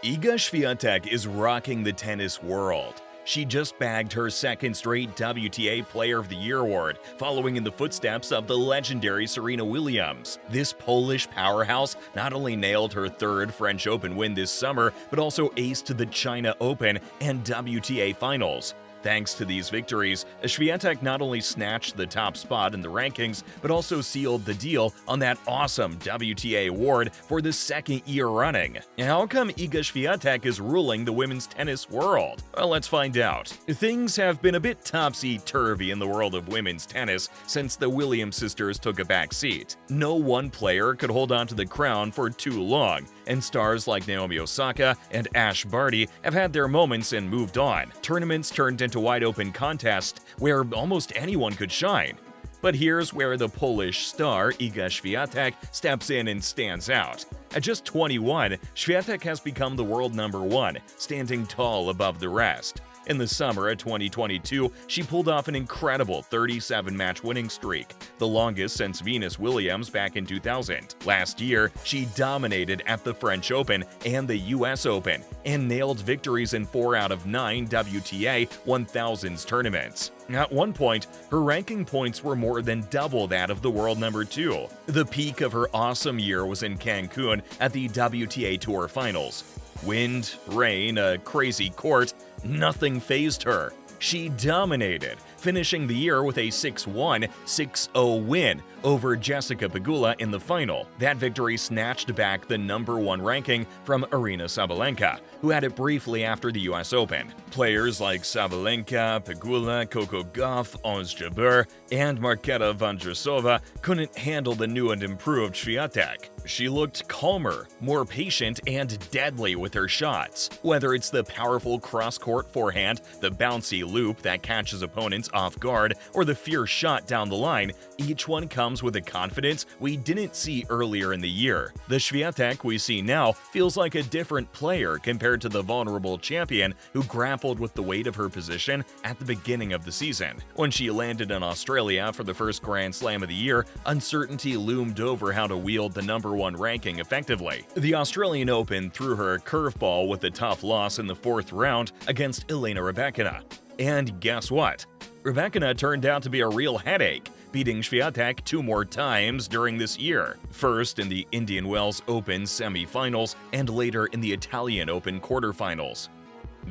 Iga Swiatek is rocking the tennis world. She just bagged her second straight WTA Player of the Year award, following in the footsteps of the legendary Serena Williams. This Polish powerhouse not only nailed her third French Open win this summer, but also aced the China Open and WTA Finals. Thanks to these victories, Swiatek not only snatched the top spot in the rankings, but also sealed the deal on that awesome WTA award for the second year running. How come Iga Swiatek is ruling the women's tennis world? Well, let's find out. Things have been a bit topsy-turvy in the world of women's tennis since the Williams sisters took a back seat. No one player could hold on to the crown for too long, and stars like Naomi Osaka and Ash Barty have had their moments and moved on. Tournaments turned into wide-open contests where almost anyone could shine. But here's where the Polish star Iga Swiatek steps in and stands out. At just 21, Swiatek has become the world number one, standing tall above the rest. In the summer of 2022, she pulled off an incredible 37-match winning streak, the longest since Venus Williams back in 2000. Last year, she dominated at the French Open and the US Open, and nailed victories in 4 out of 9 WTA 1000s tournaments. At one point, her ranking points were more than double that of the world number 2. The peak of her awesome year was in Cancun at the WTA Tour Finals. Wind, rain, a crazy court, nothing fazed her. She dominated, finishing the year with a 6-1, 6-0 win over Jessica Pegula in the final. That victory snatched back the number 1 ranking from Aryna Sabalenka, who had it briefly after the US Open. Players like Sabalenka, Pegula, Coco Gauff, Ons Jabeur, and Marketa Vondrousova couldn't handle the new and improved Swiatek. She looked calmer, more patient, and deadly with her shots. Whether it's the powerful cross-court forehand, the bouncy loop that catches opponents off guard, or the fierce shot down the line, each one comes with a confidence we didn't see earlier in the year. The Swiatek we see now feels like a different player compared to the vulnerable champion who grappled with the weight of her position at the beginning of the season. When she landed in Australia for the first Grand Slam of the year, uncertainty loomed over how to wield the number 1 ranking effectively. The Australian Open threw her a curveball with a tough loss in the 4th round against Elena Rybakina. And guess what? Rybakina turned out to be a real headache, beating Swiatek 2 more times during this year. First in the Indian Wells Open semi-finals, and later in the Italian Open quarterfinals.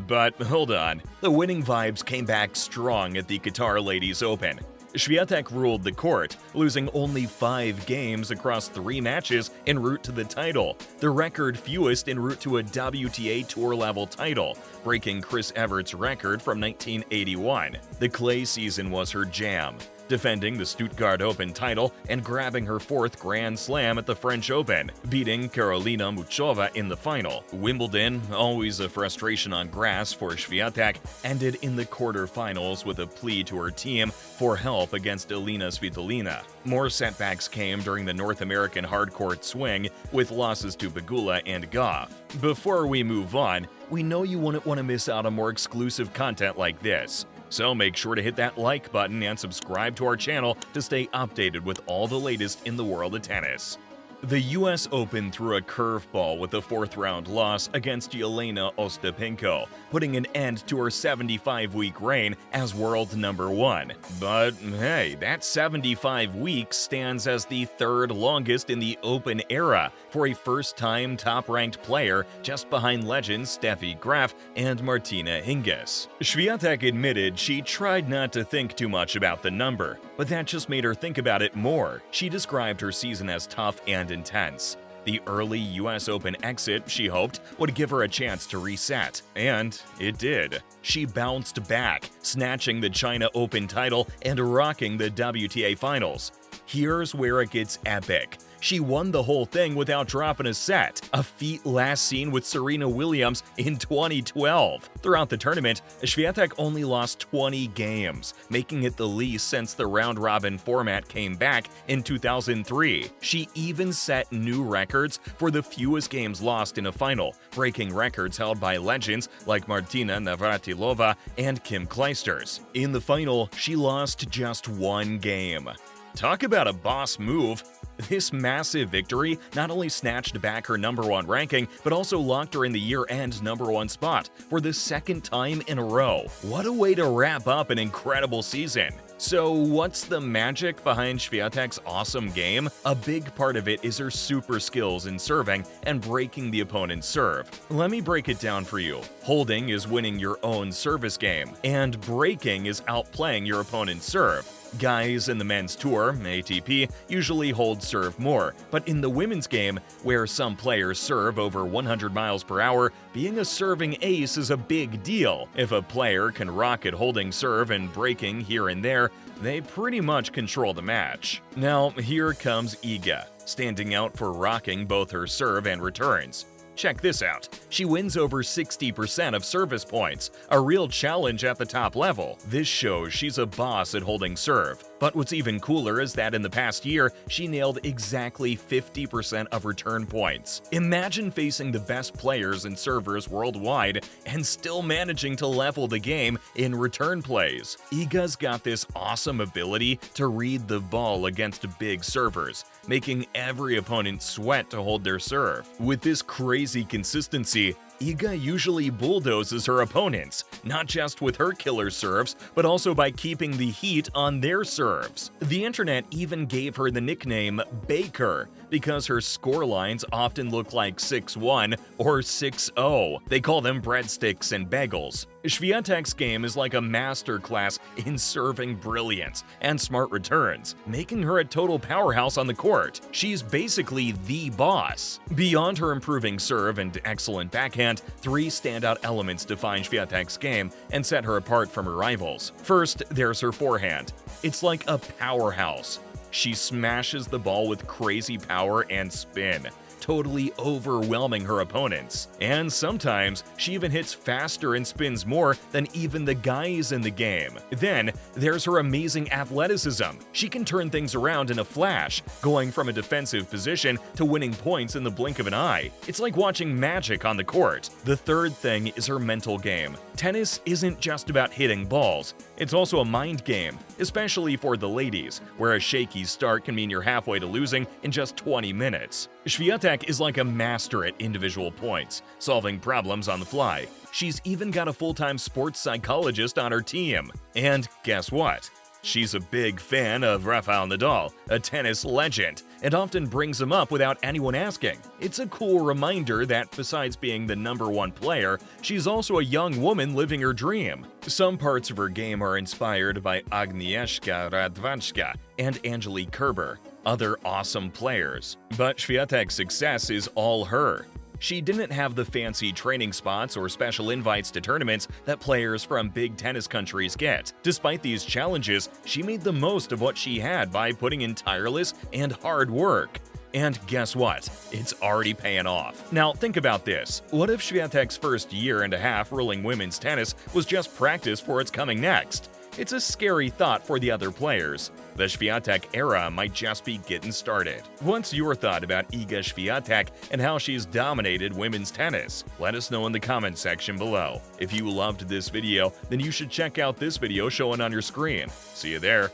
But hold on, the winning vibes came back strong at the Qatar Ladies Open. Swiatek ruled the court, losing only 5 games across 3 matches en route to the title, the record fewest en route to a WTA Tour-level title, breaking Chris Evert's record from 1981. The clay season was her jam, defending the Stuttgart Open title and grabbing her 4th Grand Slam at the French Open, beating Karolina Muchova in the final. Wimbledon, always a frustration on grass for Swiatek, ended in the quarterfinals with a plea to her team for help against Elina Svitolina. More setbacks came during the North American hardcourt swing, with losses to Pegula and Gauff. Before we move on, we know you wouldn't want to miss out on more exclusive content like this. So make sure to hit that like button and subscribe to our channel to stay updated with all the latest in the world of tennis. The US Open threw a curveball with a 4th round loss against Yelena Ostapenko, putting an end to her 75-week reign as world number 1. But hey, that 75 weeks stands as the 3rd longest in the Open era for a first-time top-ranked player, just behind legends Steffi Graf and Martina Hingis. Swiatek admitted she tried not to think too much about the number, but that just made her think about it more. She described her season as tough and intense. The early US Open exit, she hoped, would give her a chance to reset. And it did. She bounced back, snatching the China Open title and rocking the WTA Finals. Here's where it gets epic. She won the whole thing without dropping a set, a feat last seen with Serena Williams in 2012. Throughout the tournament, Swiatek only lost 20 games, making it the least since the round-robin format came back in 2003. She even set new records for the fewest games lost in a final, breaking records held by legends like Martina Navratilova and Kim Clijsters. In the final, she lost just 1 game. Talk about a boss move. This massive victory not only snatched back her #1 ranking, but also locked her in the year-end #1 spot for the second time in a row. What a way to wrap up an incredible season! So what's the magic behind Swiatek's awesome game? A big part of it is her super skills in serving and breaking the opponent's serve. Let me break it down for you. Holding is winning your own service game, and breaking is outplaying your opponent's serve. Guys in the men's tour, ATP, usually hold serve more, but in the women's game, where some players serve over 100 miles per hour, being a serving ace is a big deal. If a player can rock at holding serve and breaking here and there, they pretty much control the match. Now, here comes Iga, standing out for rocking both her serve and returns. Check this out. She wins over 60% of service points, a real challenge at the top level. This shows she's a boss at holding serve. But what's even cooler is that in the past year, she nailed exactly 50% of return points. Imagine facing the best players and servers worldwide and still managing to level the game in return plays. Iga's got this awesome ability to read the ball against big servers, making every opponent sweat to hold their serve. With this crazy consistency, Iga usually bulldozes her opponents, not just with her killer serves, but also by keeping the heat on their serves. The internet even gave her the nickname Baker, because her scorelines often look like 6-1 or 6-0. They call them breadsticks and bagels. Swiatek's game is like a masterclass in serving brilliance and smart returns, making her a total powerhouse on the court. She's basically the boss. Beyond her improving serve and excellent backhand, 3 standout elements define Swiatek's game and set her apart from her rivals. First, there's her forehand. It's like a powerhouse. She smashes the ball with crazy power and spin, totally overwhelming her opponents. And sometimes, she even hits faster and spins more than even the guys in the game. Then, there's her amazing athleticism. She can turn things around in a flash, going from a defensive position to winning points in the blink of an eye. It's like watching magic on the court. The third thing is her mental game. Tennis isn't just about hitting balls. It's also a mind game, especially for the ladies, where a shaky start can mean you're halfway to losing in just 20 minutes. Swiatek is like a master at individual points, solving problems on the fly. She's even got a full-time sports psychologist on her team. And guess what? She's a big fan of Rafael Nadal, a tennis legend, and often brings him up without anyone asking. It's a cool reminder that besides being the #1 player, she's also a young woman living her dream. Some parts of her game are inspired by Agnieszka Radwanska and Angelique Kerber, other awesome players. But Swiatek's success is all her. She didn't have the fancy training spots or special invites to tournaments that players from big tennis countries get. Despite these challenges, she made the most of what she had by putting in tireless and hard work. And guess what? It's already paying off. Now think about this. What if Swiatek's first year and a half ruling women's tennis was just practice for what's coming next? It's a scary thought for the other players. The Swiatek era might just be getting started. What's your thought about Iga Swiatek and how she's dominated women's tennis? Let us know in the comments section below. If you loved this video, then you should check out this video showing on your screen. See you there.